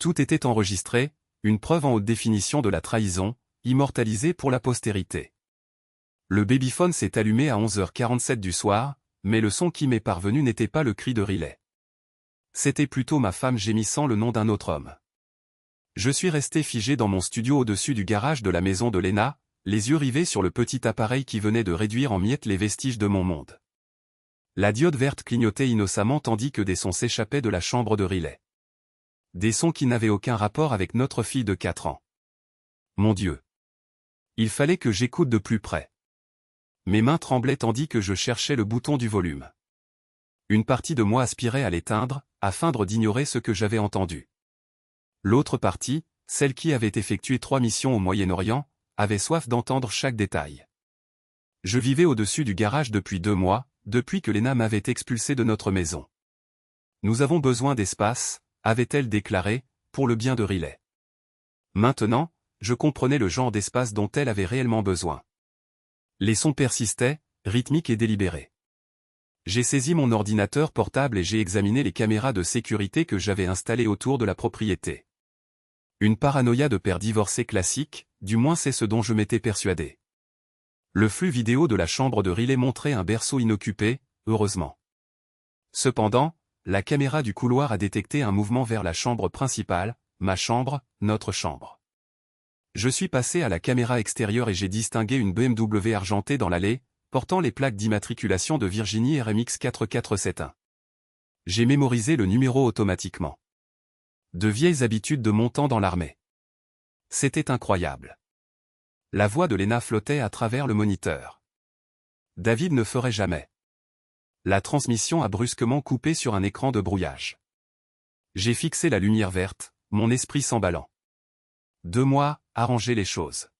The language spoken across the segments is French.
Tout était enregistré, une preuve en haute définition de la trahison, immortalisée pour la postérité. Le babyphone s'est allumé à 11h47 du soir, mais le son qui m'est parvenu n'était pas le cri de Riley. C'était plutôt ma femme gémissant le nom d'un autre homme. Je suis resté figé dans mon studio au-dessus du garage de la maison de Lena, les yeux rivés sur le petit appareil qui venait de réduire en miettes les vestiges de mon monde. La diode verte clignotait innocemment tandis que des sons s'échappaient de la chambre de Riley. Des sons qui n'avaient aucun rapport avec notre fille de 4 ans. Mon Dieu! Il fallait que j'écoute de plus près. Mes mains tremblaient tandis que je cherchais le bouton du volume. Une partie de moi aspirait à l'éteindre, à feindre d'ignorer ce que j'avais entendu. L'autre partie, celle qui avait effectué 3 missions au Moyen-Orient, avait soif d'entendre chaque détail. Je vivais au-dessus du garage depuis 2 mois, depuis que Lena m'avait expulsé de notre maison. Nous avons besoin d'espace, avait-elle déclaré, pour le bien de Riley. Maintenant, je comprenais le genre d'espace dont elle avait réellement besoin. Les sons persistaient, rythmiques et délibérés. J'ai saisi mon ordinateur portable et j'ai examiné les caméras de sécurité que j'avais installées autour de la propriété. Une paranoïa de père divorcé classique, du moins c'est ce dont je m'étais persuadé. Le flux vidéo de la chambre de Riley montrait un berceau inoccupé, heureusement. Cependant, la caméra du couloir a détecté un mouvement vers la chambre principale, ma chambre, notre chambre. Je suis passé à la caméra extérieure et j'ai distingué une BMW argentée dans l'allée, portant les plaques d'immatriculation de Virginie RMX 4471. J'ai mémorisé le numéro automatiquement. De vieilles habitudes de mon temps dans l'armée. C'était incroyable. La voix de Lena flottait à travers le moniteur. David ne ferait jamais. La transmission a brusquement coupé sur un écran de brouillage. J'ai fixé la lumière verte, mon esprit s'emballant. 2 mois, arranger les choses.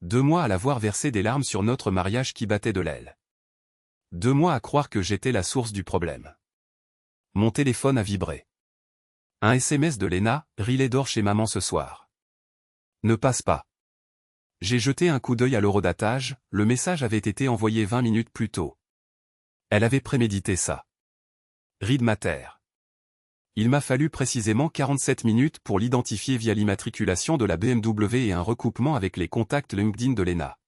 2 mois à la voir verser des larmes sur notre mariage qui battait de l'aile. 2 mois à croire que j'étais la source du problème. Mon téléphone a vibré. Un SMS de Lena, Riley dort chez maman ce soir. Ne passe pas. J'ai jeté un coup d'œil à l'horodatage, le message avait été envoyé 20 minutes plus tôt. Elle avait prémédité ça. Reed Mater. Il m'a fallu précisément 47 minutes pour l'identifier via l'immatriculation de la BMW et un recoupement avec les contacts LinkedIn de Lena.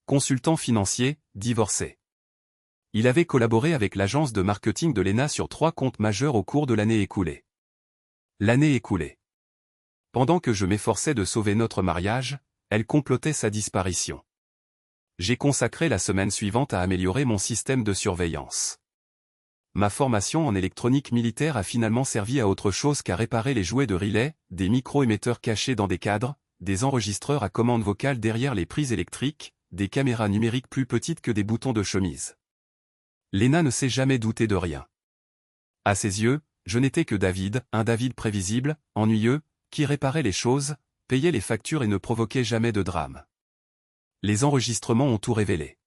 Consultant financier, divorcé. Il avait collaboré avec l'agence de marketing de Lena sur 3 comptes majeurs au cours de l'année écoulée. L'année écoulée. Pendant que je m'efforçais de sauver notre mariage, elle complotait sa disparition. J'ai consacré la semaine suivante à améliorer mon système de surveillance. Ma formation en électronique militaire a finalement servi à autre chose qu'à réparer les jouets de Riley, des micro-émetteurs cachés dans des cadres, des enregistreurs à commande vocale derrière les prises électriques, des caméras numériques plus petites que des boutons de chemise. Lena ne s'est jamais doutée de rien. À ses yeux, je n'étais que David, un David prévisible, ennuyeux, qui réparait les choses, payait les factures et ne provoquait jamais de drame. Les enregistrements ont tout révélé.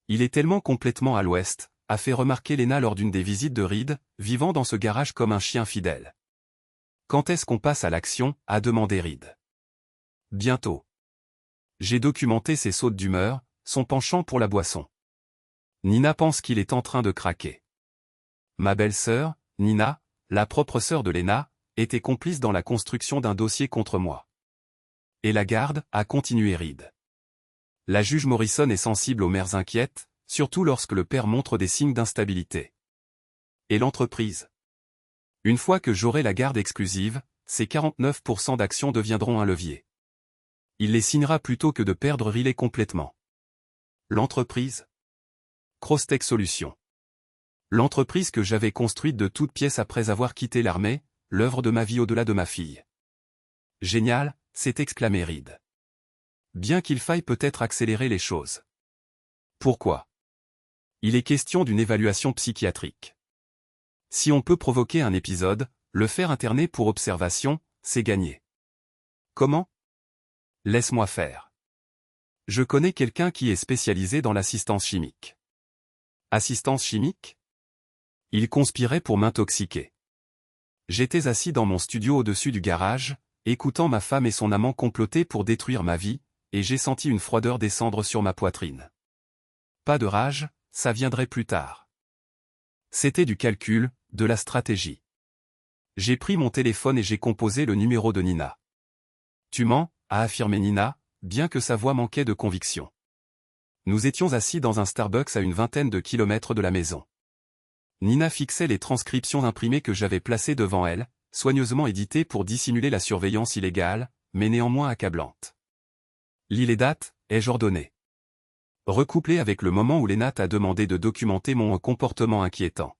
Il est tellement complètement à l'ouest, a fait remarquer Lena lors d'une des visites de Reed, vivant dans ce garage comme un chien fidèle. Quand est-ce qu'on passe à l'action, a demandé Reed. Bientôt. J'ai documenté ses sautes d'humeur, son penchant pour la boisson. Nina pense qu'il est en train de craquer. Ma belle-sœur, Nina, la propre sœur de Lena, était complice dans la construction d'un dossier contre moi. Et la garde, a continué Reed. La juge Morrison est sensible aux mères inquiètes, surtout lorsque le père montre des signes d'instabilité. Et l'entreprise. Une fois que j'aurai la garde exclusive, ces 49% d'actions deviendront un levier. Il les signera plutôt que de perdre Riley complètement. L'entreprise. Crosstech Solutions. L'entreprise que j'avais construite de toutes pièces après avoir quitté l'armée, l'œuvre de ma vie au-delà de ma fille. Génial, s'est exclamé Reed. Bien qu'il faille peut-être accélérer les choses. Pourquoi ? Il est question d'une évaluation psychiatrique. Si on peut provoquer un épisode, le faire interner pour observation, c'est gagné. Comment ? Laisse-moi faire. Je connais quelqu'un qui est spécialisé dans l'assistance chimique. Assistance chimique ? Il conspirait pour m'intoxiquer. J'étais assis dans mon studio au-dessus du garage, écoutant ma femme et son amant comploter pour détruire ma vie, et j'ai senti une froideur descendre sur ma poitrine. Pas de rage, ça viendrait plus tard. C'était du calcul, de la stratégie. J'ai pris mon téléphone et j'ai composé le numéro de Nina. Tu mens, a affirmé Nina, bien que sa voix manquait de conviction. Nous étions assis dans un Starbucks à une vingtaine de kilomètres de la maison. Nina fixait les transcriptions imprimées que j'avais placées devant elle, soigneusement éditées pour dissimuler la surveillance illégale, mais néanmoins accablante. Lis les dates, ai-je ordonné. Recouplé avec le moment où Lena t'a demandé de documenter mon comportement inquiétant.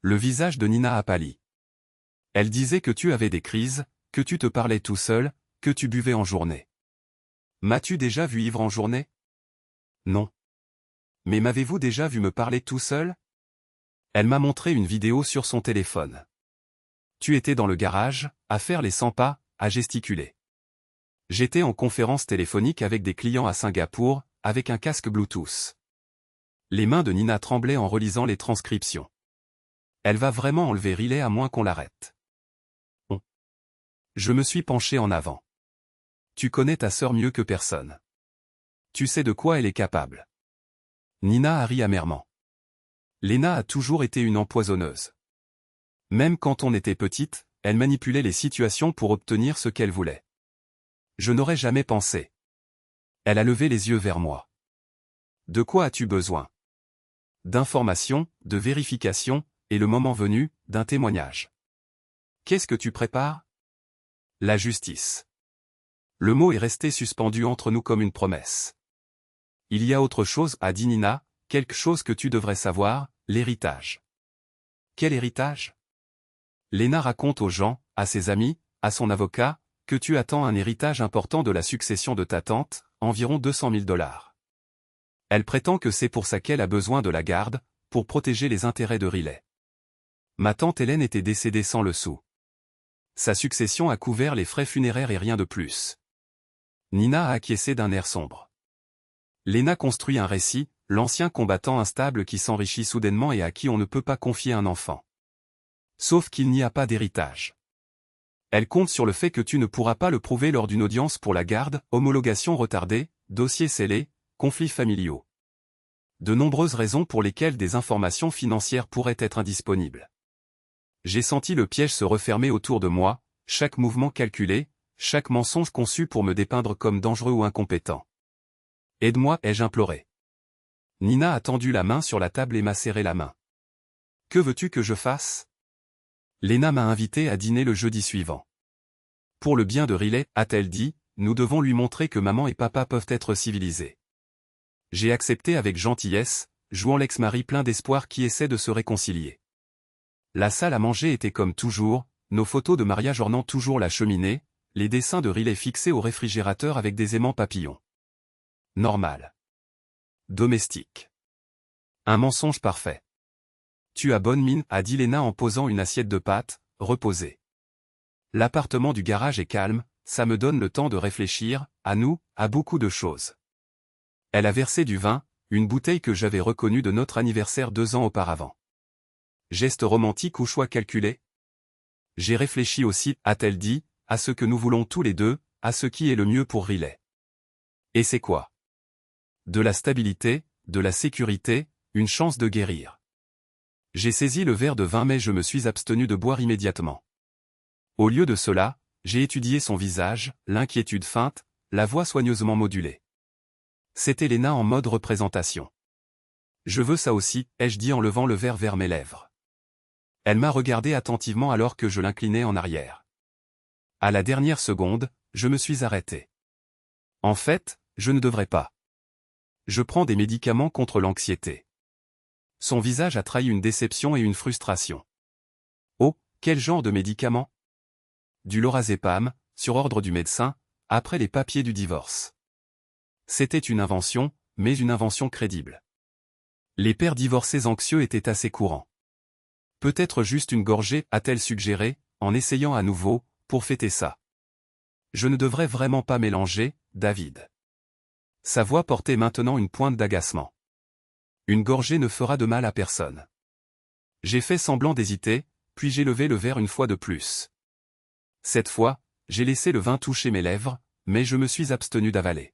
Le visage de Nina a pâli. Elle disait que tu avais des crises, que tu te parlais tout seul, que tu buvais en journée. M'as-tu déjà vu ivre en journée? Non. Mais m'avez-vous déjà vu me parler tout seul? Elle m'a montré une vidéo sur son téléphone. Tu étais dans le garage, à faire les 100 pas, à gesticuler. J'étais en conférence téléphonique avec des clients à Singapour, avec un casque Bluetooth. Les mains de Nina tremblaient en relisant les transcriptions. Elle va vraiment enlever Riley à moins qu'on l'arrête. Je me suis penché en avant. Tu connais ta sœur mieux que personne. Tu sais de quoi elle est capable. Nina a ri amèrement. Lena a toujours été une empoisonneuse. Même quand on était petite, elle manipulait les situations pour obtenir ce qu'elle voulait. Je n'aurais jamais pensé. Elle a levé les yeux vers moi. De quoi as-tu besoin? D'informations, de vérifications, et le moment venu, d'un témoignage. Qu'est-ce que tu prépares? La justice. Le mot est resté suspendu entre nous comme une promesse. Il y a autre chose, a dit Nina, quelque chose que tu devrais savoir, l'héritage. Quel héritage? Lena raconte aux gens, à ses amis, à son avocat, que tu attends un héritage important de la succession de ta tante, environ 200 000 $. Elle prétend que c'est pour ça qu'elle a besoin de la garde, pour protéger les intérêts de Riley. Ma tante Hélène était décédée sans le sou. Sa succession a couvert les frais funéraires et rien de plus. Nina a acquiescé d'un air sombre. Lena construit un récit, l'ancien combattant instable qui s'enrichit soudainement et à qui on ne peut pas confier un enfant. Sauf qu'il n'y a pas d'héritage. Elle compte sur le fait que tu ne pourras pas le prouver lors d'une audience pour la garde, homologation retardée, dossier scellé, conflits familiaux. De nombreuses raisons pour lesquelles des informations financières pourraient être indisponibles. J'ai senti le piège se refermer autour de moi, chaque mouvement calculé, chaque mensonge conçu pour me dépeindre comme dangereux ou incompétent. Aide-moi, ai-je imploré. Nina a tendu la main sur la table et m'a serré la main. Que veux-tu que je fasse? Lena m'a invité à dîner le jeudi suivant. Pour le bien de Riley, a-t-elle dit, nous devons lui montrer que maman et papa peuvent être civilisés. J'ai accepté avec gentillesse, jouant l'ex-mari plein d'espoir qui essaie de se réconcilier. La salle à manger était comme toujours, nos photos de mariage ornant toujours la cheminée, les dessins de Riley fixés au réfrigérateur avec des aimants papillons. Normal. Domestique. Un mensonge parfait. Tu as bonne mine, a dit Lena en posant une assiette de pâtes, reposée. L'appartement du garage est calme, ça me donne le temps de réfléchir, à nous, à beaucoup de choses. Elle a versé du vin, une bouteille que j'avais reconnue de notre anniversaire 2 ans auparavant. Geste romantique ou choix calculé? J'ai réfléchi aussi, a-t-elle dit, à ce que nous voulons tous les deux, à ce qui est le mieux pour Riley. Et c'est quoi? De la stabilité, de la sécurité, une chance de guérir. J'ai saisi le verre de vin mais je me suis abstenu de boire immédiatement. Au lieu de cela, j'ai étudié son visage, l'inquiétude feinte, la voix soigneusement modulée. C'était Lena en mode représentation. Je veux ça aussi, ai-je dit en levant le verre vers mes lèvres. Elle m'a regardé attentivement alors que je l'inclinais en arrière. À la dernière seconde, je me suis arrêté. En fait, je ne devrais pas. Je prends des médicaments contre l'anxiété. Son visage a trahi une déception et une frustration. Oh, quel genre de médicaments? Du lorazépam, sur ordre du médecin, après les papiers du divorce. C'était une invention, mais une invention crédible. Les pères divorcés anxieux étaient assez courants. Peut-être juste une gorgée, a-t-elle suggéré, en essayant à nouveau, pour fêter ça. Je ne devrais vraiment pas mélanger, David. Sa voix portait maintenant une pointe d'agacement. Une gorgée ne fera de mal à personne. J'ai fait semblant d'hésiter, puis j'ai levé le verre une fois de plus. Cette fois, j'ai laissé le vin toucher mes lèvres, mais je me suis abstenu d'avaler.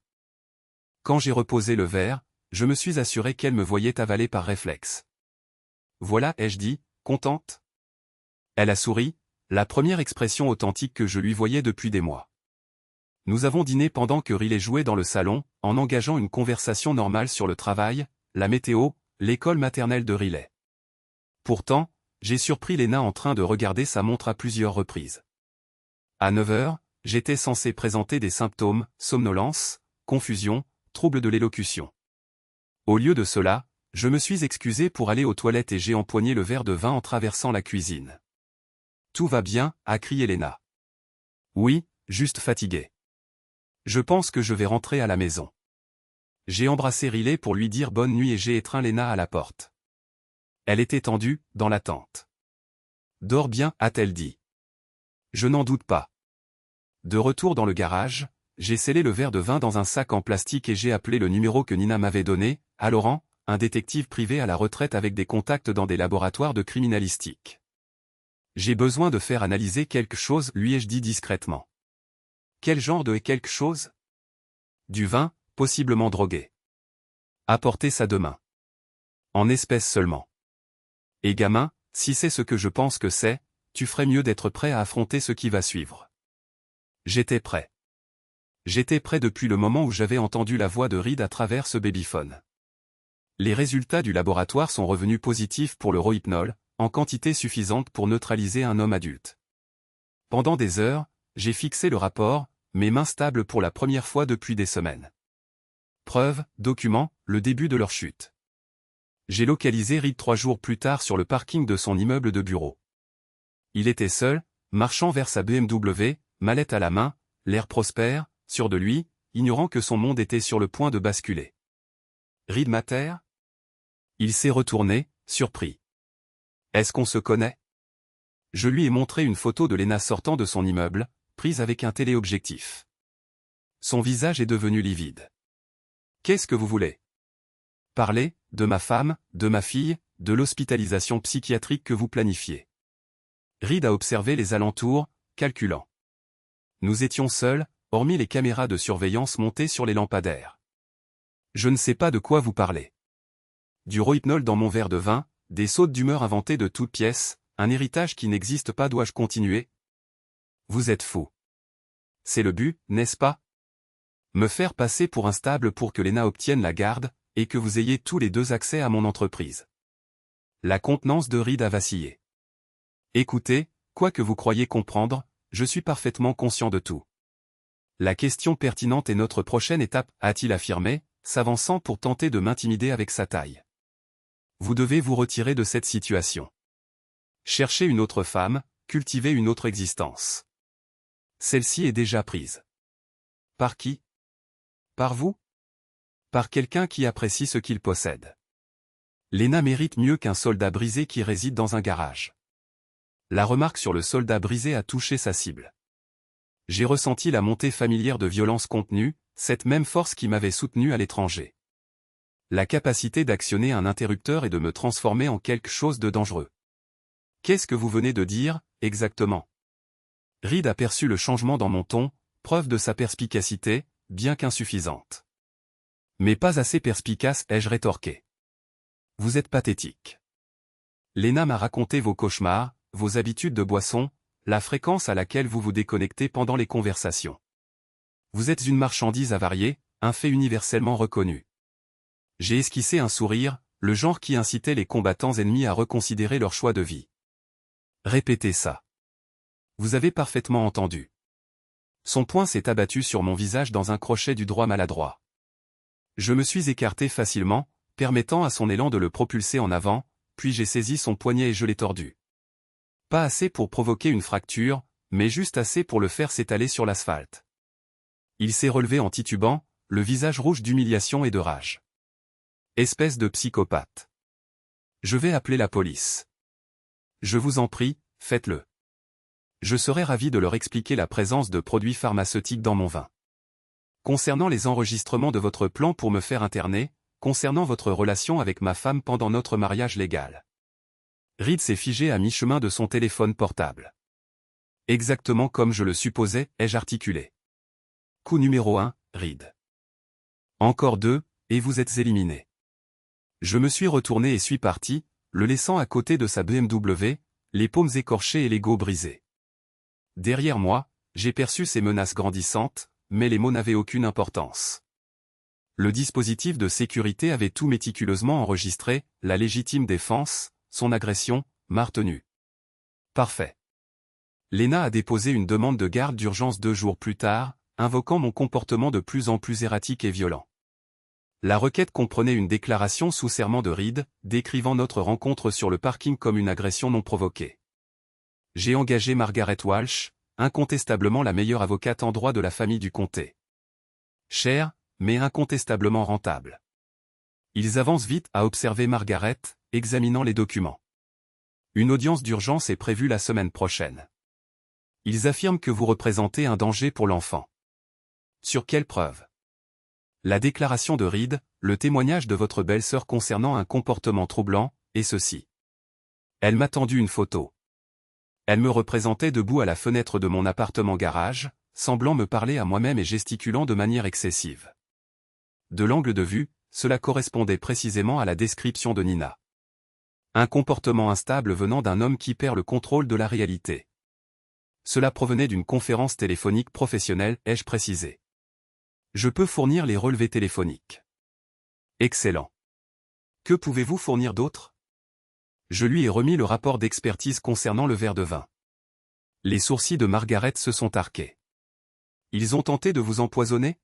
Quand j'ai reposé le verre, je me suis assuré qu'elle me voyait avaler par réflexe. Voilà, ai-je dit, contente? Elle a souri, La première expression authentique que je lui voyais depuis des mois. Nous avons dîné pendant que Riley jouait dans le salon, en engageant une conversation normale sur le travail, la météo, l'école maternelle de Riley. Pourtant, j'ai surpris Lena en train de regarder sa montre à plusieurs reprises. À 9 heures, j'étais censé présenter des symptômes, somnolence, confusion, troubles de l'élocution. Au lieu de cela, je me suis excusé pour aller aux toilettes et j'ai empoigné le verre de vin en traversant la cuisine. Tout va bien, a crié Lena. Oui, juste fatigué. Je pense que je vais rentrer à la maison. J'ai embrassé Riley pour lui dire bonne nuit et j'ai étreint Lena à la porte. Elle était tendue, dans l'attente. Dors bien, a-t-elle dit. Je n'en doute pas. De retour dans le garage, j'ai scellé le verre de vin dans un sac en plastique et j'ai appelé le numéro que Nina m'avait donné, à Laurent, un détective privé à la retraite avec des contacts dans des laboratoires de criminalistique. J'ai besoin de faire analyser quelque chose, lui ai-je dit discrètement. Quel genre de quelque chose? Du vin, possiblement drogué. Apportez ça demain. En espèces seulement. Et gamin, si c'est ce que je pense que c'est, tu ferais mieux d'être prêt à affronter ce qui va suivre. J'étais prêt. J'étais prêt depuis le moment où j'avais entendu la voix de Reed à travers ce babyphone. Les résultats du laboratoire sont revenus positifs pour le Rohypnol, en quantité suffisante pour neutraliser un homme adulte. Pendant des heures, j'ai fixé le rapport, mes mains stables pour la première fois depuis des semaines. Preuve, document, le début de leur chute. J'ai localisé Reed 3 jours plus tard sur le parking de son immeuble de bureau. Il était seul, marchant vers sa BMW, mallette à la main, l'air prospère, sûr de lui, ignorant que son monde était sur le point de basculer. Reed Mater? Il s'est retourné, surpris. Est-ce qu'on se connaît? Je lui ai montré une photo de Lena sortant de son immeuble, prise avec un téléobjectif. Son visage est devenu livide. Qu'est-ce que vous voulez? Parler, de ma femme, de ma fille, de l'hospitalisation psychiatrique que vous planifiez. Reed a observé les alentours, calculant. Nous étions seuls, hormis les caméras de surveillance montées sur les lampadaires. Je ne sais pas de quoi vous parlez. Du Rohypnol dans mon verre de vin, des sautes d'humeur inventées de toutes pièces, un héritage qui n'existe pas, dois-je continuer? Vous êtes fou. C'est le but, n'est-ce pas? Me faire passer pour instable pour que Lena obtienne la garde, et que vous ayez tous les deux accès à mon entreprise. La contenance de Reed a vacillé. Écoutez, quoi que vous croyiez comprendre, je suis parfaitement conscient de tout. La question pertinente est notre prochaine étape, a-t-il affirmé, s'avançant pour tenter de m'intimider avec sa taille. Vous devez vous retirer de cette situation. Chercher une autre femme, cultiver une autre existence. Celle-ci est déjà prise. Par qui? Par vous? Par quelqu'un qui apprécie ce qu'il possède. Lena mérite mieux qu'un soldat brisé qui réside dans un garage. La remarque sur le soldat brisé a touché sa cible. J'ai ressenti la montée familière de violence contenue, cette même force qui m'avait soutenu à l'étranger. La capacité d'actionner un interrupteur et de me transformer en quelque chose de dangereux. Qu'est-ce que vous venez de dire, exactement? Reed a perçu le changement dans mon ton, preuve de sa perspicacité, bien qu'insuffisante. Mais pas assez perspicace, ai-je rétorqué. Vous êtes pathétique. Lena m'a raconté vos cauchemars, vos habitudes de boisson, la fréquence à laquelle vous vous déconnectez pendant les conversations. Vous êtes une marchandise avariée, un fait universellement reconnu. J'ai esquissé un sourire, le genre qui incitait les combattants ennemis à reconsidérer leur choix de vie. Répétez ça. Vous avez parfaitement entendu. Son poing s'est abattu sur mon visage dans un crochet du droit maladroit. Je me suis écarté facilement, permettant à son élan de le propulser en avant, puis j'ai saisi son poignet et je l'ai tordu. Pas assez pour provoquer une fracture, mais juste assez pour le faire s'étaler sur l'asphalte. Il s'est relevé en titubant, le visage rouge d'humiliation et de rage. Espèce de psychopathe. Je vais appeler la police. Je vous en prie, faites-le. Je serais ravi de leur expliquer la présence de produits pharmaceutiques dans mon vin. Concernant les enregistrements de votre plan pour me faire interner, concernant votre relation avec ma femme pendant notre mariage légal. Reed s'est figé à mi-chemin de son téléphone portable. Exactement comme je le supposais, ai-je articulé. Coup numéro 1, Reed. Encore 2, et vous êtes éliminé. Je me suis retourné et suis parti, le laissant à côté de sa BMW, les paumes écorchées et l'ego brisé. Derrière moi, j'ai perçu ces menaces grandissantes, mais les mots n'avaient aucune importance. Le dispositif de sécurité avait tout méticuleusement enregistré, la légitime défense, son agression, m'a retenu. Parfait. Lena a déposé une demande de garde d'urgence 2 jours plus tard, invoquant mon comportement de plus en plus erratique et violent. La requête comprenait une déclaration sous serment de Reed, décrivant notre rencontre sur le parking comme une agression non provoquée. J'ai engagé Margaret Walsh, incontestablement la meilleure avocate en droit de la famille du comté. Chère, mais incontestablement rentable. Ils avancent vite, a observé Margaret, examinant les documents. Une audience d'urgence est prévue la semaine prochaine. Ils affirment que vous représentez un danger pour l'enfant. Sur quelle preuve? La déclaration de Reed, le témoignage de votre belle-sœur concernant un comportement troublant, et ceci. Elle m'a tendu une photo. Elle me représentait debout à la fenêtre de mon appartement-garage, semblant me parler à moi-même et gesticulant de manière excessive. De l'angle de vue, cela correspondait précisément à la description de Nina. Un comportement instable venant d'un homme qui perd le contrôle de la réalité. Cela provenait d'une conférence téléphonique professionnelle, ai-je précisé. Je peux fournir les relevés téléphoniques. Excellent. Que pouvez-vous fournir d'autre? Je lui ai remis le rapport d'expertise concernant le verre de vin. Les sourcils de Margaret se sont arqués. Ils ont tenté de vous empoisonner?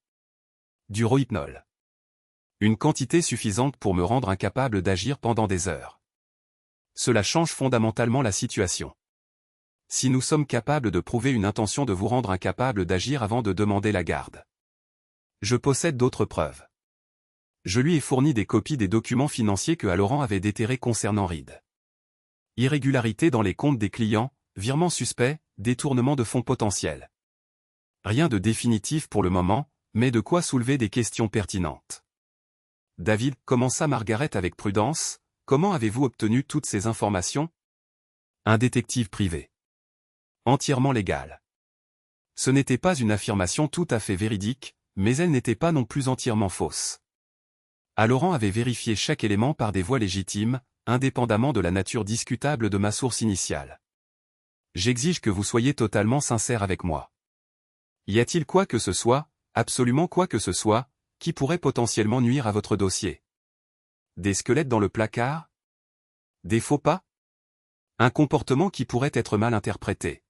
Du rohypnol. Une quantité suffisante pour me rendre incapable d'agir pendant des heures. Cela change fondamentalement la situation. Si nous sommes capables de prouver une intention de vous rendre incapable d'agir avant de demander la garde. Je possède d'autres preuves. Je lui ai fourni des copies des documents financiers que Halloran avait déterrés concernant Reed. Irrégularité dans les comptes des clients, virements suspects, détournement de fonds potentiels. Rien de définitif pour le moment, mais de quoi soulever des questions pertinentes. David, commença Margaret avec prudence, comment avez-vous obtenu toutes ces informations? Un détective privé. Entièrement légal. Ce n'était pas une affirmation tout à fait véridique, mais elle n'était pas non plus entièrement fausse. Halloran avait vérifié chaque élément par des voies légitimes, indépendamment de la nature discutable de ma source initiale. J'exige que vous soyez totalement sincère avec moi. Y a-t-il quoi que ce soit, absolument quoi que ce soit, qui pourrait potentiellement nuire à votre dossier? Des squelettes dans le placard? Des faux pas? Un comportement qui pourrait être mal interprété.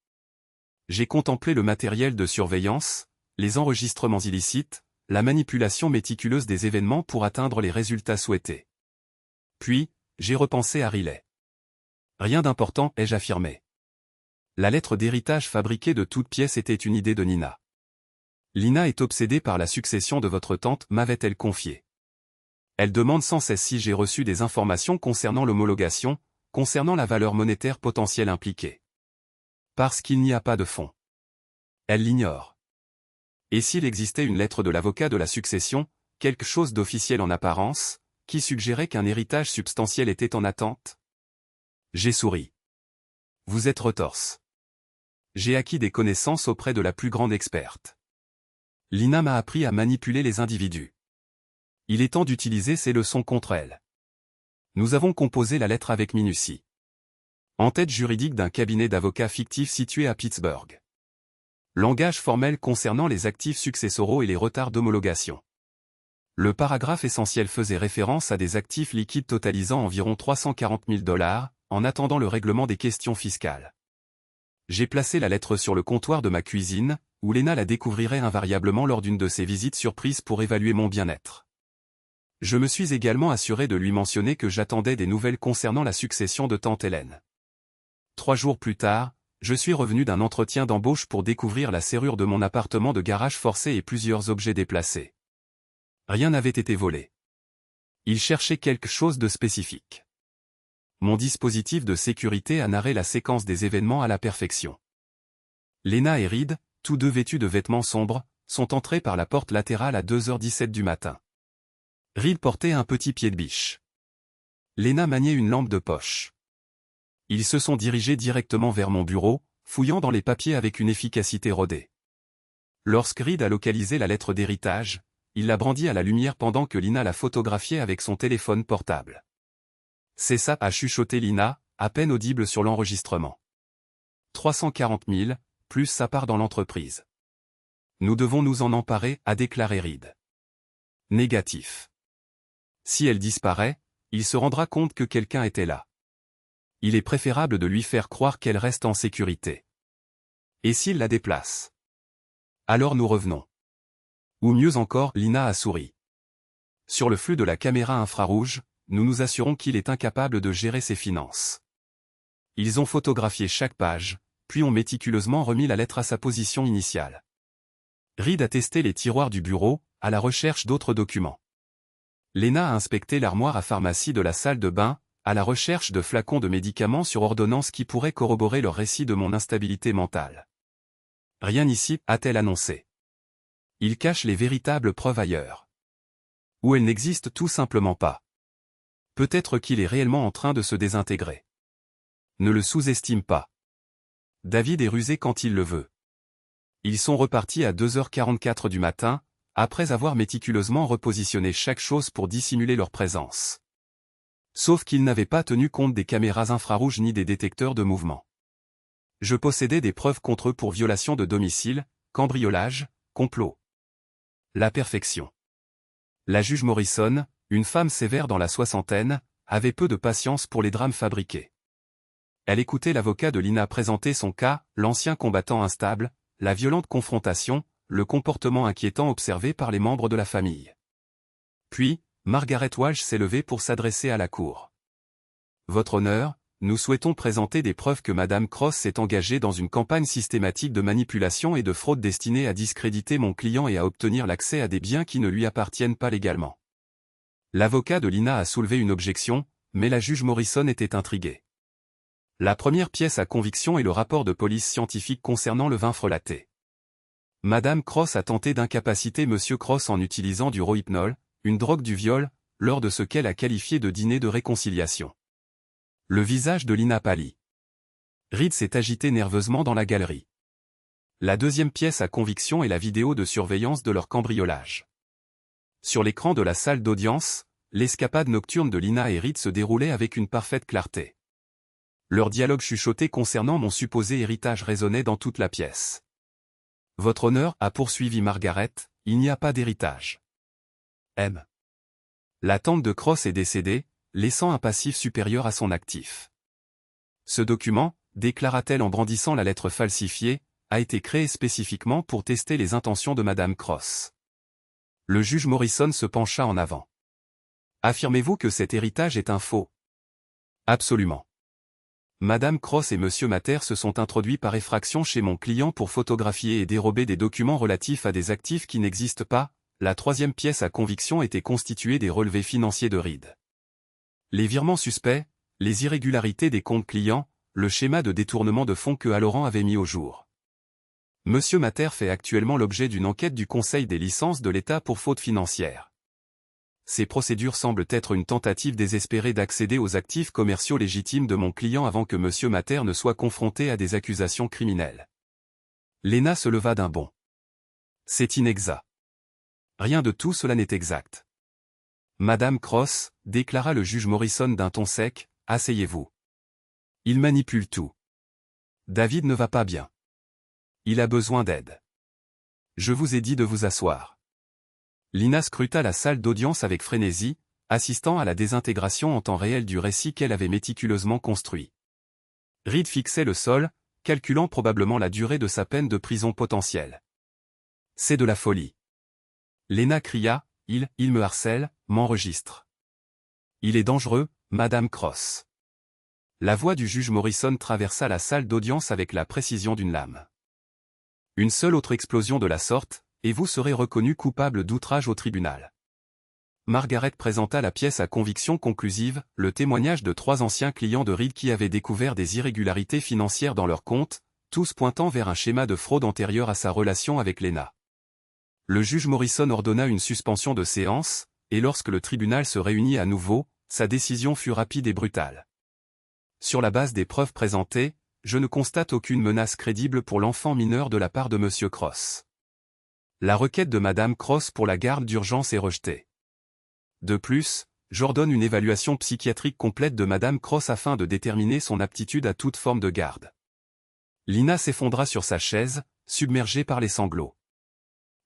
J'ai contemplé le matériel de surveillance, les enregistrements illicites, la manipulation méticuleuse des événements pour atteindre les résultats souhaités. Puis, j'ai repensé à Riley. Rien d'important, ai-je affirmé. La lettre d'héritage fabriquée de toutes pièces était une idée de Nina. Lina est obsédée par la succession de votre tante, m'avait-elle confié. Elle demande sans cesse si j'ai reçu des informations concernant l'homologation, concernant la valeur monétaire potentielle impliquée. Parce qu'il n'y a pas de fonds. Elle l'ignore. Et s'il existait une lettre de l'avocat de la succession, quelque chose d'officiel en apparence, qui suggérait qu'un héritage substantiel était en attente? J'ai souri. Vous êtes retorse. J'ai acquis des connaissances auprès de la plus grande experte. Lina m'a appris à manipuler les individus. Il est temps d'utiliser ces leçons contre elle. Nous avons composé la lettre avec minutie. En tête juridique d'un cabinet d'avocats fictif situé à Pittsburgh. Langage formel concernant les actifs successoraux et les retards d'homologation. Le paragraphe essentiel faisait référence à des actifs liquides totalisant environ 340 000 $, en attendant le règlement des questions fiscales. J'ai placé la lettre sur le comptoir de ma cuisine, où Lena la découvrirait invariablement lors d'une de ses visites surprises pour évaluer mon bien-être. Je me suis également assuré de lui mentionner que j'attendais des nouvelles concernant la succession de tante Hélène. 3 jours plus tard, je suis revenu d'un entretien d'embauche pour découvrir la serrure de mon appartement de garage forcé et plusieurs objets déplacés. Rien n'avait été volé. Il cherchait quelque chose de spécifique. Mon dispositif de sécurité a narré la séquence des événements à la perfection. Lena et Reed, tous deux vêtus de vêtements sombres, sont entrés par la porte latérale à 2h17 du matin. Reed portait un petit pied de biche. Lena maniait une lampe de poche. Ils se sont dirigés directement vers mon bureau, fouillant dans les papiers avec une efficacité rodée. Lorsque Reed a localisé la lettre d'héritage, il l'a brandie à la lumière pendant que Lina la photographiait avec son téléphone portable. C'est ça, a chuchoté Lina, à peine audible sur l'enregistrement. 340 000, plus sa part dans l'entreprise. Nous devons nous en emparer, a déclaré Reed. Négatif. Si elle disparaît, il se rendra compte que quelqu'un était là. Il est préférable de lui faire croire qu'elle reste en sécurité. Et s'il la déplace? Alors nous revenons. Ou mieux encore, Lina a souri. Sur le flux de la caméra infrarouge, nous nous assurons qu'il est incapable de gérer ses finances. Ils ont photographié chaque page, puis ont méticuleusement remis la lettre à sa position initiale. Reed a testé les tiroirs du bureau, à la recherche d'autres documents. Lena a inspecté l'armoire à pharmacie de la salle de bain, à la recherche de flacons de médicaments sur ordonnance qui pourraient corroborer leur récit de mon instabilité mentale. Rien ici, a-t-elle annoncé. Il cache les véritables preuves ailleurs. Ou elles n'existent tout simplement pas. Peut-être qu'il est réellement en train de se désintégrer. Ne le sous-estime pas. David est rusé quand il le veut. Ils sont repartis à 2h44 du matin, après avoir méticuleusement repositionné chaque chose pour dissimuler leur présence. Sauf qu'ils n'avaient pas tenu compte des caméras infrarouges ni des détecteurs de mouvement. Je possédais des preuves contre eux pour violation de domicile, cambriolage, complot. La perfection. La juge Morrison, une femme sévère dans la soixantaine, avait peu de patience pour les drames fabriqués. Elle écoutait l'avocat de Lina présenter son cas, l'ancien combattant instable, la violente confrontation, le comportement inquiétant observé par les membres de la famille. Puis, Margaret Walsh s'est levée pour s'adresser à la cour. Votre honneur, nous souhaitons présenter des preuves que Madame Cross s'est engagée dans une campagne systématique de manipulation et de fraude destinée à discréditer mon client et à obtenir l'accès à des biens qui ne lui appartiennent pas légalement. L'avocat de Lina a soulevé une objection, mais la juge Morrison était intriguée. La première pièce à conviction est le rapport de police scientifique concernant le vin frelaté. Madame Cross a tenté d'incapaciter Monsieur Cross en utilisant du rohypnol, une drogue du viol, lors de ce qu'elle a qualifié de dîner de réconciliation. Le visage de Lina pâlit. Reed s'est agité nerveusement dans la galerie. La deuxième pièce à conviction est la vidéo de surveillance de leur cambriolage. Sur l'écran de la salle d'audience, l'escapade nocturne de Lina et Reed se déroulait avec une parfaite clarté. Leur dialogue chuchoté concernant mon supposé héritage résonnait dans toute la pièce. Votre honneur, a poursuivi Margaret, il n'y a pas d'héritage. M. La tante de Cross est décédée, laissant un passif supérieur à son actif. Ce document, déclara-t-elle en brandissant la lettre falsifiée, a été créé spécifiquement pour tester les intentions de Madame Cross. Le juge Morrison se pencha en avant. Affirmez-vous que cet héritage est un faux? Absolument. Madame Cross et Monsieur Mater se sont introduits par effraction chez mon client pour photographier et dérober des documents relatifs à des actifs qui n'existent pas. La troisième pièce à conviction était constituée des relevés financiers de Reed. Les virements suspects, les irrégularités des comptes clients, le schéma de détournement de fonds que Halloran avait mis au jour. Monsieur Mater fait actuellement l'objet d'une enquête du Conseil des licences de l'État pour faute financière. Ces procédures semblent être une tentative désespérée d'accéder aux actifs commerciaux légitimes de mon client avant que Monsieur Mater ne soit confronté à des accusations criminelles. Lena se leva d'un bond. C'est inexact. Rien de tout cela n'est exact. Madame Cross, déclara le juge Morrison d'un ton sec, asseyez-vous. Il manipule tout. David ne va pas bien. Il a besoin d'aide. Je vous ai dit de vous asseoir. Lina scruta la salle d'audience avec frénésie, assistant à la désintégration en temps réel du récit qu'elle avait méticuleusement construit. Reed fixait le sol, calculant probablement la durée de sa peine de prison potentielle. C'est de la folie. Lena cria, il me harcèle, m'enregistre. Il est dangereux, Madame Cross. La voix du juge Morrison traversa la salle d'audience avec la précision d'une lame. Une seule autre explosion de la sorte, et vous serez reconnu coupable d'outrage au tribunal. Margaret présenta la pièce à conviction conclusive, le témoignage de 3 anciens clients de Reed qui avaient découvert des irrégularités financières dans leurs comptes, tous pointant vers un schéma de fraude antérieur à sa relation avec Lena. Le juge Morrison ordonna une suspension de séance, et lorsque le tribunal se réunit à nouveau, sa décision fut rapide et brutale. Sur la base des preuves présentées, je ne constate aucune menace crédible pour l'enfant mineur de la part de Monsieur Cross. La requête de Madame Cross pour la garde d'urgence est rejetée. De plus, j'ordonne une évaluation psychiatrique complète de Madame Cross afin de déterminer son aptitude à toute forme de garde. Lina s'effondra sur sa chaise, submergée par les sanglots.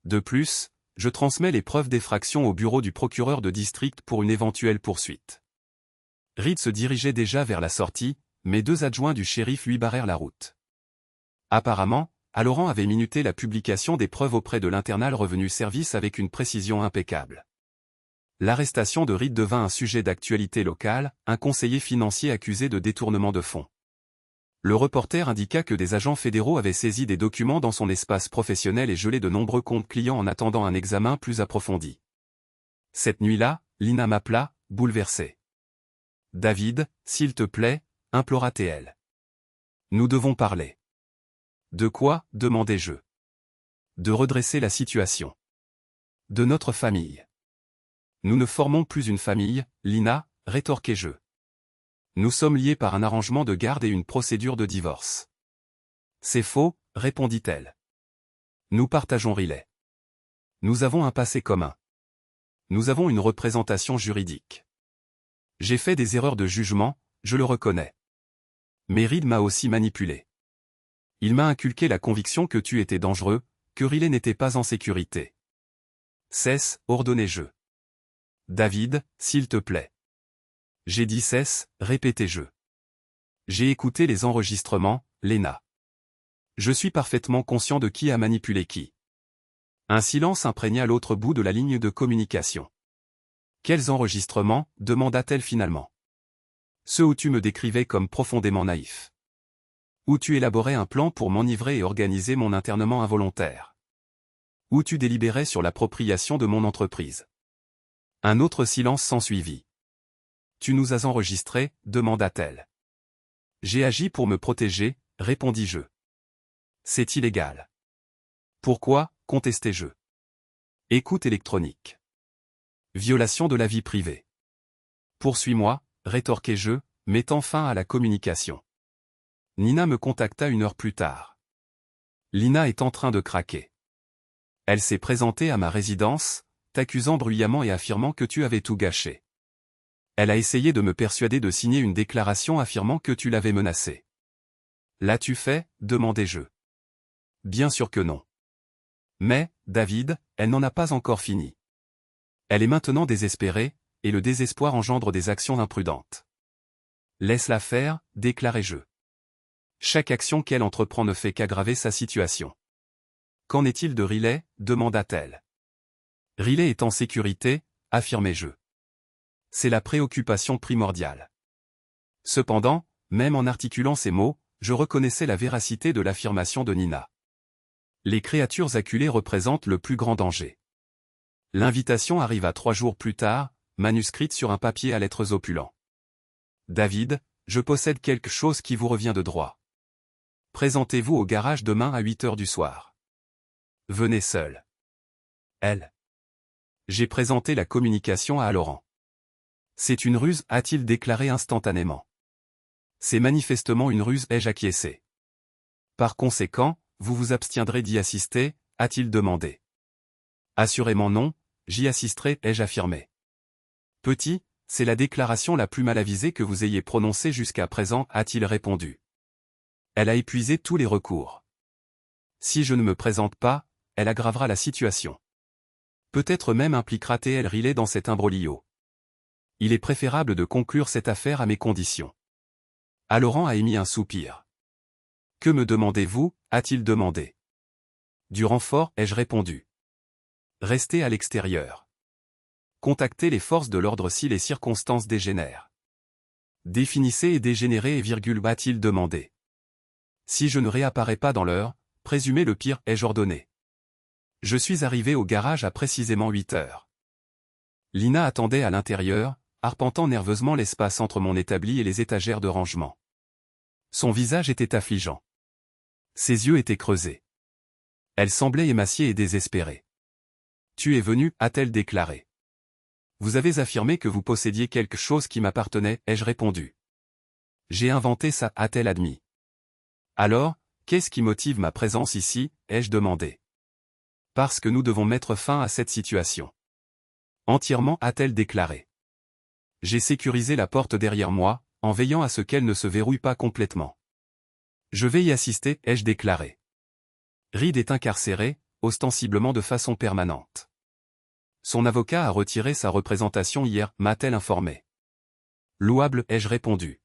De plus, je transmets les preuves d'effraction au bureau du procureur de district pour une éventuelle poursuite. Reed se dirigeait déjà vers la sortie, mais 2 adjoints du shérif lui barrèrent la route. Apparemment, Halloran avait minuté la publication des preuves auprès de l'Internal Revenu Service avec une précision impeccable. L'arrestation de Reed devint un sujet d'actualité locale, un conseiller financier accusé de détournement de fonds. Le reporter indiqua que des agents fédéraux avaient saisi des documents dans son espace professionnel et gelé de nombreux comptes clients en attendant un examen plus approfondi. Cette nuit-là, Lina m'appela, bouleversée. « David, s'il te plaît, » implora-t-elle. « Nous devons parler. »« De quoi ?» demandai-je. « De redresser la situation. De notre famille. »« Nous ne formons plus une famille, Lina, » rétorquai-je. « Nous sommes liés par un arrangement de garde et une procédure de divorce. »« C'est faux, » répondit-elle. « Nous partageons Riley. Nous avons un passé commun. Nous avons une représentation juridique. J'ai fait des erreurs de jugement, je le reconnais. Mais Reed m'a aussi manipulé. Il m'a inculqué la conviction que tu étais dangereux, que Riley n'était pas en sécurité. Cesse, ordonnai-je. David, s'il te plaît. J'ai dit cesse, répétai-je. J'ai écouté les enregistrements, Lena. Je suis parfaitement conscient de qui a manipulé qui. Un silence imprégna l'autre bout de la ligne de communication. Quels enregistrements, demanda-t-elle finalement. Ceux où tu me décrivais comme profondément naïf. Où tu élaborais un plan pour m'enivrer et organiser mon internement involontaire. Où tu délibérais sur l'appropriation de mon entreprise. Un autre silence s'ensuivit. Tu nous as enregistrés, demanda-t-elle. J'ai agi pour me protéger, répondis-je. C'est illégal. Pourquoi, contestai-je. Écoute électronique. Violation de la vie privée. Poursuis-moi, rétorquai-je, mettant fin à la communication. Nina me contacta 1 heure plus tard. Lina est en train de craquer. Elle s'est présentée à ma résidence, t'accusant bruyamment et affirmant que tu avais tout gâché. Elle a essayé de me persuader de signer une déclaration affirmant que tu l'avais menacée. L'as-tu fait, demandai-je. Bien sûr que non. Mais, David, elle n'en a pas encore fini. Elle est maintenant désespérée, et le désespoir engendre des actions imprudentes. Laisse-la faire, déclarai-je. Chaque action qu'elle entreprend ne fait qu'aggraver sa situation. Qu'en est-il de Riley, demanda-t-elle. Riley est en sécurité, affirmai-je. C'est la préoccupation primordiale. Cependant, même en articulant ces mots, je reconnaissais la véracité de l'affirmation de Nina. Les créatures acculées représentent le plus grand danger. L'invitation arriva 3 jours plus tard, manuscrite sur un papier à lettres opulents. David, je possède quelque chose qui vous revient de droit. Présentez-vous au garage demain à 8 heures du soir. Venez seul. Elle. J'ai présenté la communication à Halloran. C'est une ruse, a-t-il déclaré instantanément. C'est manifestement une ruse, ai-je acquiescé. Par conséquent, vous vous abstiendrez d'y assister, a-t-il demandé. Assurément non, j'y assisterai, ai-je affirmé. Petit, c'est la déclaration la plus mal avisée que vous ayez prononcée jusqu'à présent, a-t-il répondu. Elle a épuisé tous les recours. Si je ne me présente pas, elle aggravera la situation. Peut-être même impliquera T.L. Riley dans cet imbroglio. Il est préférable de conclure cette affaire à mes conditions. Halloran a émis un soupir. Que me demandez-vous, a-t-il demandé. Du renfort, ai-je répondu. Restez à l'extérieur. Contactez les forces de l'ordre si les circonstances dégénèrent. Définissez et dégénérez et a-t-il demandé. Si je ne réapparais pas dans l'heure, présumez le pire, ai-je ordonné. Je suis arrivé au garage à précisément 8 heures. Lina attendait à l'intérieur, arpentant nerveusement l'espace entre mon établi et les étagères de rangement. Son visage était affligeant. Ses yeux étaient creusés. Elle semblait émaciée et désespérée. Tu es venu, a-t-elle déclaré. Vous avez affirmé que vous possédiez quelque chose qui m'appartenait, ai-je répondu. J'ai inventé ça, a-t-elle admis. Alors, qu'est-ce qui motive ma présence ici, ai-je demandé. Parce que nous devons mettre fin à cette situation. Entièrement, a-t-elle déclaré. J'ai sécurisé la porte derrière moi, en veillant à ce qu'elle ne se verrouille pas complètement. Je vais y assister, ai-je déclaré. Reed est incarcéré, ostensiblement de façon permanente. Son avocat a retiré sa représentation hier, m'a-t-elle informé. Louable, ai-je répondu.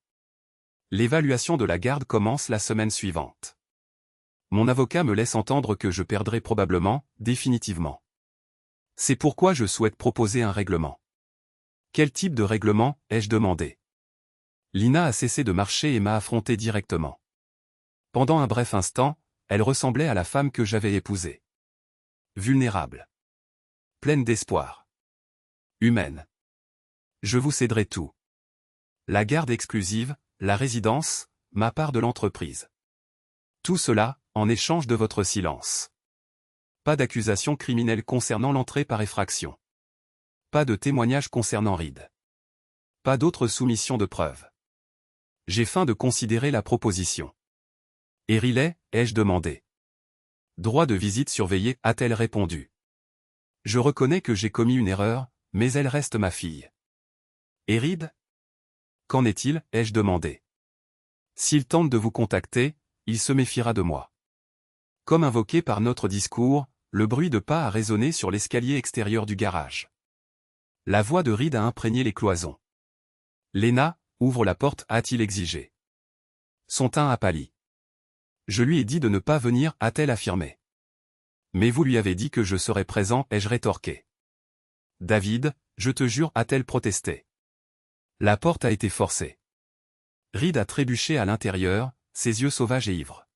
L'évaluation de la garde commence la semaine suivante. Mon avocat me laisse entendre que je perdrai probablement, définitivement. C'est pourquoi je souhaite proposer un règlement. Quel type de règlement, ai-je demandé. Lina a cessé de marcher et m'a affronté directement. Pendant un bref instant, elle ressemblait à la femme que j'avais épousée. Vulnérable. Pleine d'espoir. Humaine. Je vous céderai tout. La garde exclusive, la résidence, ma part de l'entreprise. Tout cela, en échange de votre silence. Pas d'accusation criminelle concernant l'entrée par effraction. Pas de témoignage concernant Reed. Pas d'autre soumission de preuves. J'ai faim de considérer la proposition. Et Riley, ai-je demandé. Droit de visite surveillé, a-t-elle répondu. Je reconnais que j'ai commis une erreur, mais elle reste ma fille. Et Reed? Qu'en est-il, ai-je demandé. S'il tente de vous contacter, il se méfiera de moi. Comme invoqué par notre discours, le bruit de pas a résonné sur l'escalier extérieur du garage. La voix de Reed a imprégné les cloisons. Lena, ouvre la porte, a-t-il exigé. Son teint a pâli. Je lui ai dit de ne pas venir, a-t-elle affirmé. Mais vous lui avez dit que je serais présent, ai-je rétorqué. David, je te jure, a-t-elle protesté. La porte a été forcée. Reed a trébuché à l'intérieur, ses yeux sauvages et ivres.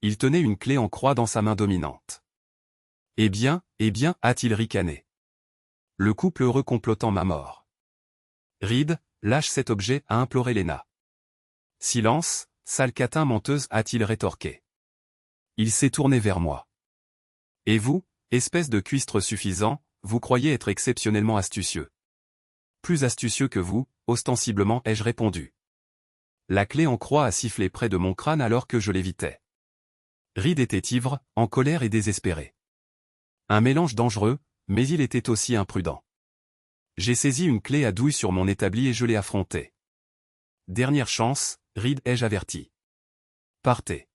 Il tenait une clé en croix dans sa main dominante. Eh bien, a-t-il ricané. Le couple heureux complotant ma mort. Reed, lâche cet objet, a imploré Lena. Silence, sale catin menteuse, a-t-il rétorqué. Il s'est tourné vers moi. Et vous, espèce de cuistre suffisant, vous croyez être exceptionnellement astucieux. Plus astucieux que vous, ostensiblement, ai-je répondu. La clé en croix a sifflé près de mon crâne alors que je l'évitais. Reed était ivre, en colère et désespéré. Un mélange dangereux, mais il était aussi imprudent. J'ai saisi une clé à douille sur mon établi et je l'ai affronté. Dernière chance, Reed, ai-je averti. Partez.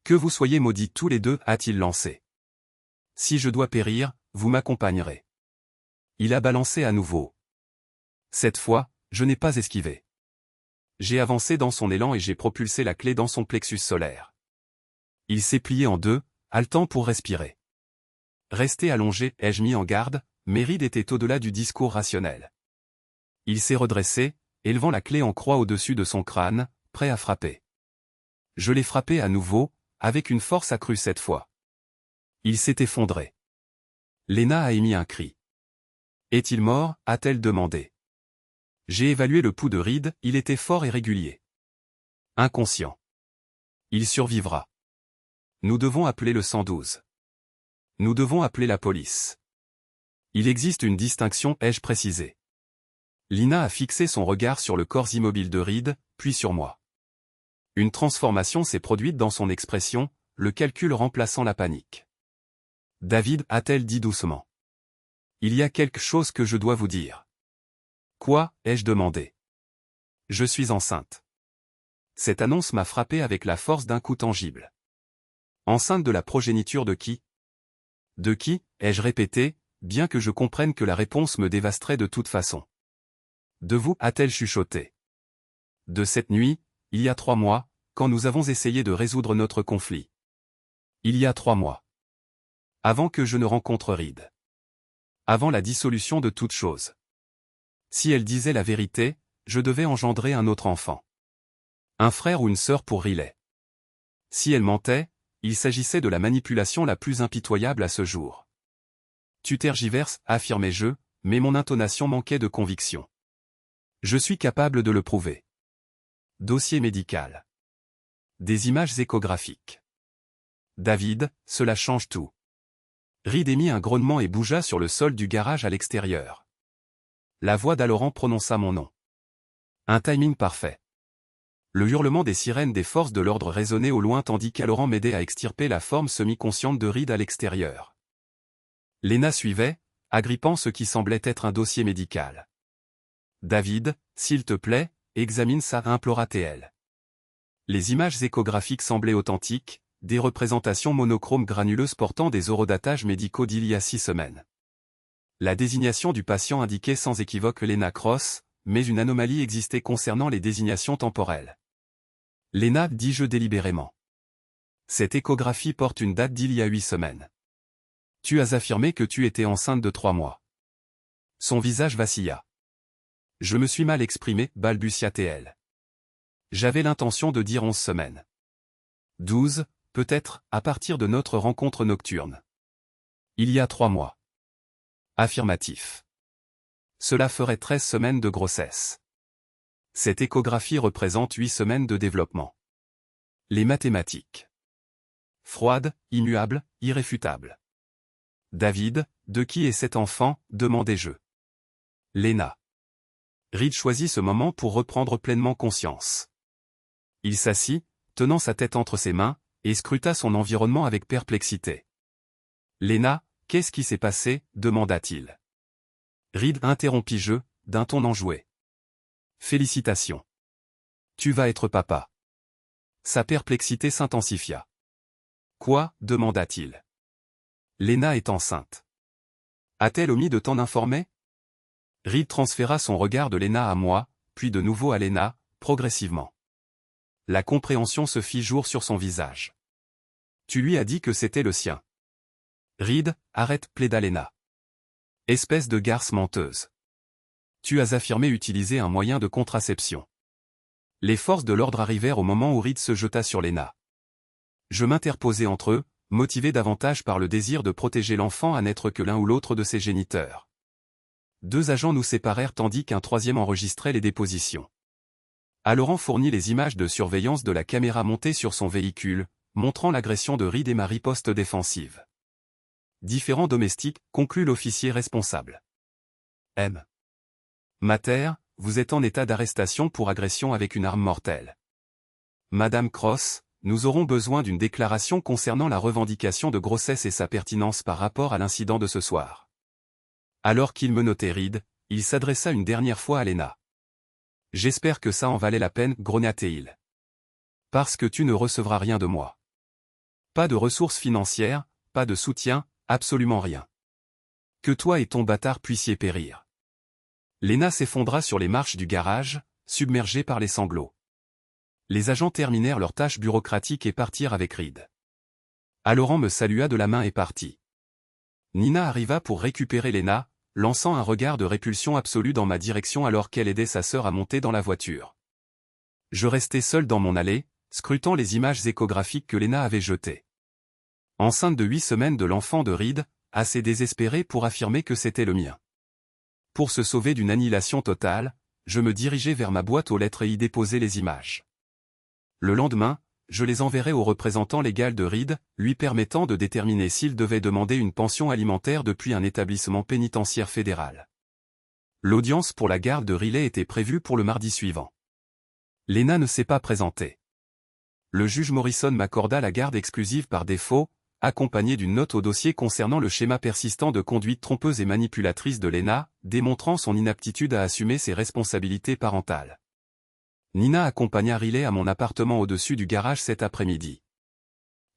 Que vous soyez maudits tous les deux, a-t-il lancé. Si je dois périr, vous m'accompagnerez. Il a balancé à nouveau. Cette fois, je n'ai pas esquivé. J'ai avancé dans son élan et j'ai propulsé la clé dans son plexus solaire. Il s'est plié en deux, haletant pour respirer. Resté allongé, ai-je mis en garde, mais Reed était au-delà du discours rationnel. Il s'est redressé, élevant la clé en croix au-dessus de son crâne, prêt à frapper. Je l'ai frappé à nouveau, avec une force accrue cette fois. Il s'est effondré. Lena a émis un cri. Est-il mort, a-t-elle demandé. J'ai évalué le pouls de Reed, il était fort et régulier. Inconscient. Il survivra. Nous devons appeler le 112. Nous devons appeler la police. Il existe une distinction, ai-je précisé. Lina a fixé son regard sur le corps immobile de Reed, puis sur moi. Une transformation s'est produite dans son expression, le calcul remplaçant la panique. David, a-t-elle dit doucement. Il y a quelque chose que je dois vous dire. Quoi, ai-je demandé. Je suis enceinte. Cette annonce m'a frappé avec la force d'un coup tangible. Enceinte de la progéniture de qui? De qui, ai-je répété, bien que je comprenne que la réponse me dévasterait de toute façon. De vous, a-t-elle chuchoté. De cette nuit, il y a 3 mois, quand nous avons essayé de résoudre notre conflit. Il y a 3 mois. Avant que je ne rencontre Reed. Avant la dissolution de toute chose. Si elle disait la vérité, je devais engendrer un autre enfant. Un frère ou une sœur pour Riley. Si elle mentait, il s'agissait de la manipulation la plus impitoyable à ce jour. Tu tergiverses, affirmai-je, mais mon intonation manquait de conviction. Je suis capable de le prouver. Dossier médical. Des images échographiques. David, cela change tout. Reed émit un grognement et bougea sur le sol du garage à l'extérieur. La voix d'Aloran prononça mon nom. Un timing parfait. Le hurlement des sirènes des forces de l'ordre résonnait au loin tandis qu'Aloran m'aidait à extirper la forme semi-consciente de Reed à l'extérieur. Lena suivait, agrippant ce qui semblait être un dossier médical. David, s'il te plaît, examine ça, implora-t-elle. Les images échographiques semblaient authentiques, des représentations monochromes granuleuses portant des horodatages médicaux d'il y a 6 semaines. La désignation du patient indiquait sans équivoque Lena Cross, mais une anomalie existait concernant les désignations temporelles. Lena, dis-je délibérément. Cette échographie porte une date d'il y a 8 semaines. Tu as affirmé que tu étais enceinte de 3 mois. Son visage vacilla. Je me suis mal exprimé, balbutia-t-elle. J'avais l'intention de dire 11 semaines. 12, peut-être, à partir de notre rencontre nocturne. Il y a 3 mois. Affirmatif. Cela ferait 13 semaines de grossesse. Cette échographie représente 8 semaines de développement. Les mathématiques. Froide, immuable, irréfutable. David, de qui est cet enfant, demandai-je. Lena. Reed choisit ce moment pour reprendre pleinement conscience. Il s'assit, tenant sa tête entre ses mains, et scruta son environnement avec perplexité. Lena, qu'est-ce qui s'est passé, demanda-t-il. Reed interrompis-je, d'un ton enjoué. Félicitations. Tu vas être papa. Sa perplexité s'intensifia. Quoi, demanda-t-il. Lena est enceinte. A-t-elle omis de t'en informer? Reed transféra son regard de Lena à moi, puis de nouveau à Lena, progressivement. La compréhension se fit jour sur son visage. Tu lui as dit que c'était le sien. Reed, arrête, plaida Lena. Espèce de garce menteuse. Tu as affirmé utiliser un moyen de contraception. Les forces de l'ordre arrivèrent au moment où Reed se jeta sur Lena. Je m'interposai entre eux, motivé davantage par le désir de protéger l'enfant à n'être que l'un ou l'autre de ses géniteurs. 2 agents nous séparèrent tandis qu'un 3e enregistrait les dépositions. Laurent fournit les images de surveillance de la caméra montée sur son véhicule, montrant l'agression de Reed et ma riposte défensive. Différents domestiques, conclut l'officier responsable. M. Mater, vous êtes en état d'arrestation pour agression avec une arme mortelle. Madame Cross, nous aurons besoin d'une déclaration concernant la revendication de grossesse et sa pertinence par rapport à l'incident de ce soir. Alors qu'il me notait Reed, il s'adressa une dernière fois à Lena. J'espère que ça en valait la peine, grogna-t-il. Parce que tu ne recevras rien de moi. Pas de ressources financières, pas de soutien, absolument rien. Que toi et ton bâtard puissiez périr. Lena s'effondra sur les marches du garage, submergée par les sanglots. Les agents terminèrent leurs tâches bureaucratiques et partirent avec Reed. Laurent me salua de la main et partit. Nina arriva pour récupérer Lena, lançant un regard de répulsion absolue dans ma direction alors qu'elle aidait sa sœur à monter dans la voiture. Je restai seul dans mon allée, scrutant les images échographiques que Lena avait jetées. Enceinte de 8 semaines de l'enfant de Reed, assez désespérée pour affirmer que c'était le mien. Pour se sauver d'une annihilation totale, je me dirigeai vers ma boîte aux lettres et y déposai les images. Le lendemain, je les enverrai au représentant légal de Reed, lui permettant de déterminer s'il devait demander une pension alimentaire depuis un établissement pénitentiaire fédéral. L'audience pour la garde de Riley était prévue pour le mardi suivant. Lena ne s'est pas présentée. Le juge Morrison m'accorda la garde exclusive par défaut, accompagnée d'une note au dossier concernant le schéma persistant de conduite trompeuse et manipulatrice de Lena, démontrant son inaptitude à assumer ses responsabilités parentales. Nina accompagna Riley à mon appartement au-dessus du garage cet après-midi.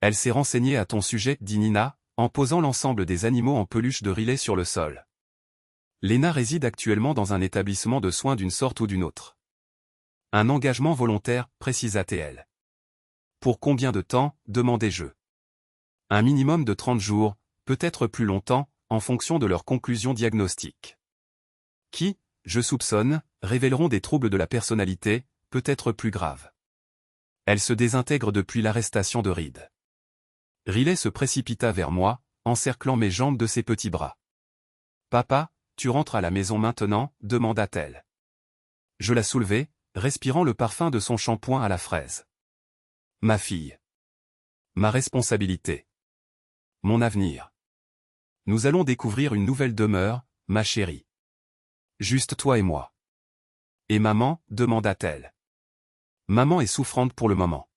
Elle s'est renseignée à ton sujet, dit Nina, en posant l'ensemble des animaux en peluche de Riley sur le sol. Lena réside actuellement dans un établissement de soins d'une sorte ou d'une autre. Un engagement volontaire, précisa-t-elle. Pour combien de temps, demandai-je. Un minimum de 30 jours, peut-être plus longtemps, en fonction de leurs conclusions diagnostiques. Qui, je soupçonne, révéleront des troubles de la personnalité, peut-être plus graves. Elle se désintègre depuis l'arrestation de Reed. Riley se précipita vers moi, encerclant mes jambes de ses petits bras. « Papa, tu rentres à la maison maintenant ?» demanda-t-elle. Je la soulevai, respirant le parfum de son shampoing à la fraise. « Ma fille. Ma responsabilité. Mon avenir. Nous allons découvrir une nouvelle demeure, ma chérie. Juste toi et moi. » « Et maman ?» demanda-t-elle. Maman est souffrante pour le moment.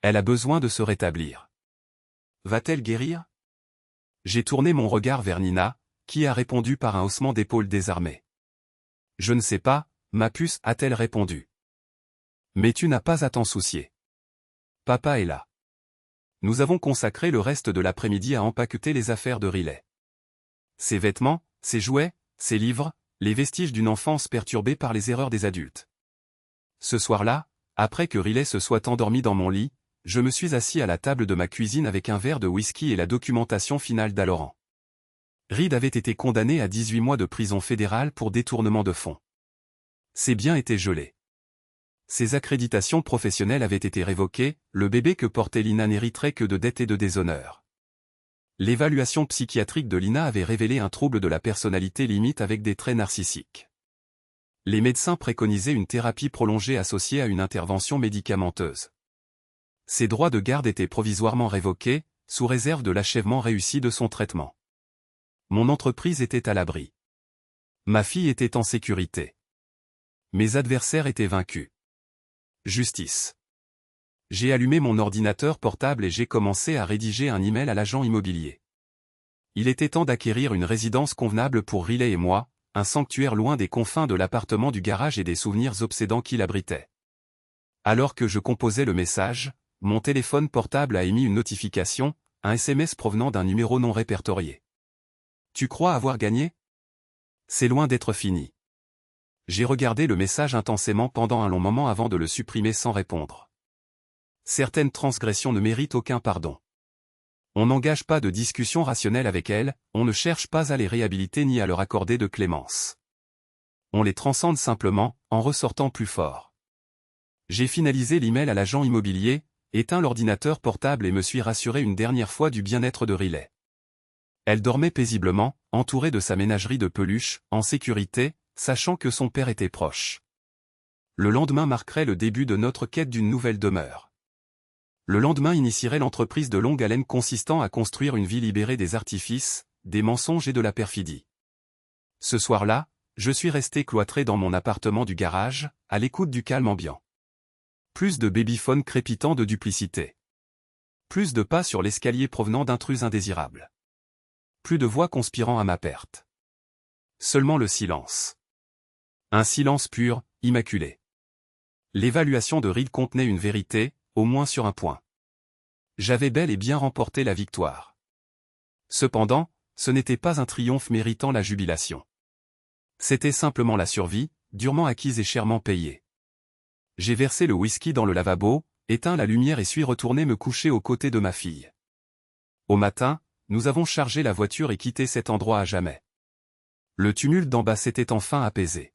Elle a besoin de se rétablir. Va-t-elle guérir? J'ai tourné mon regard vers Nina, qui a répondu par un haussement d'épaules désarmé. Je ne sais pas, ma puce, a-t-elle répondu. Mais tu n'as pas à t'en soucier. Papa est là. Nous avons consacré le reste de l'après-midi à empaqueter les affaires de Riley. Ses vêtements, ses jouets, ses livres, les vestiges d'une enfance perturbée par les erreurs des adultes. Ce soir-là, après que Riley se soit endormi dans mon lit, je me suis assis à la table de ma cuisine avec un verre de whisky et la documentation finale d'Alloran. Reed avait été condamné à 18 mois de prison fédérale pour détournement de fonds. Ses biens étaient gelés. Ses accréditations professionnelles avaient été révoquées, le bébé que portait Lina n'hériterait que de dettes et de déshonneur. L'évaluation psychiatrique de Lina avait révélé un trouble de la personnalité limite avec des traits narcissiques. Les médecins préconisaient une thérapie prolongée associée à une intervention médicamenteuse. Ses droits de garde étaient provisoirement révoqués, sous réserve de l'achèvement réussi de son traitement. Mon entreprise était à l'abri. Ma fille était en sécurité. Mes adversaires étaient vaincus. Justice. J'ai allumé mon ordinateur portable et j'ai commencé à rédiger un email à l'agent immobilier. Il était temps d'acquérir une résidence convenable pour Riley et moi, un sanctuaire loin des confins de l'appartement du garage et des souvenirs obsédants qui l'abritaient. Alors que je composais le message, mon téléphone portable a émis une notification, un SMS provenant d'un numéro non répertorié. Tu crois avoir gagné? C'est loin d'être fini. J'ai regardé le message intensément pendant un long moment avant de le supprimer sans répondre. Certaines transgressions ne méritent aucun pardon. On n'engage pas de discussion rationnelle avec elles, on ne cherche pas à les réhabiliter ni à leur accorder de clémence. On les transcende simplement, en ressortant plus fort. J'ai finalisé l'email à l'agent immobilier, éteint l'ordinateur portable et me suis rassuré une dernière fois du bien-être de Riley. Elle dormait paisiblement, entourée de sa ménagerie de peluches, en sécurité, sachant que son père était proche. Le lendemain marquerait le début de notre quête d'une nouvelle demeure. Le lendemain initierait l'entreprise de longue haleine consistant à construire une vie libérée des artifices, des mensonges et de la perfidie. Ce soir-là, je suis resté cloîtré dans mon appartement du garage, à l'écoute du calme ambiant. Plus de babyphone crépitant de duplicité. Plus de pas sur l'escalier provenant d'intrus indésirables. Plus de voix conspirant à ma perte. Seulement le silence. Un silence pur, immaculé. L'évaluation de Reed contenait une vérité, au moins sur un point. J'avais bel et bien remporté la victoire. Cependant, ce n'était pas un triomphe méritant la jubilation. C'était simplement la survie, durement acquise et chèrement payée. J'ai versé le whisky dans le lavabo, éteint la lumière et suis retourné me coucher aux côtés de ma fille. Au matin, nous avons chargé la voiture et quitté cet endroit à jamais. Le tumulte d'en bas s'était enfin apaisé.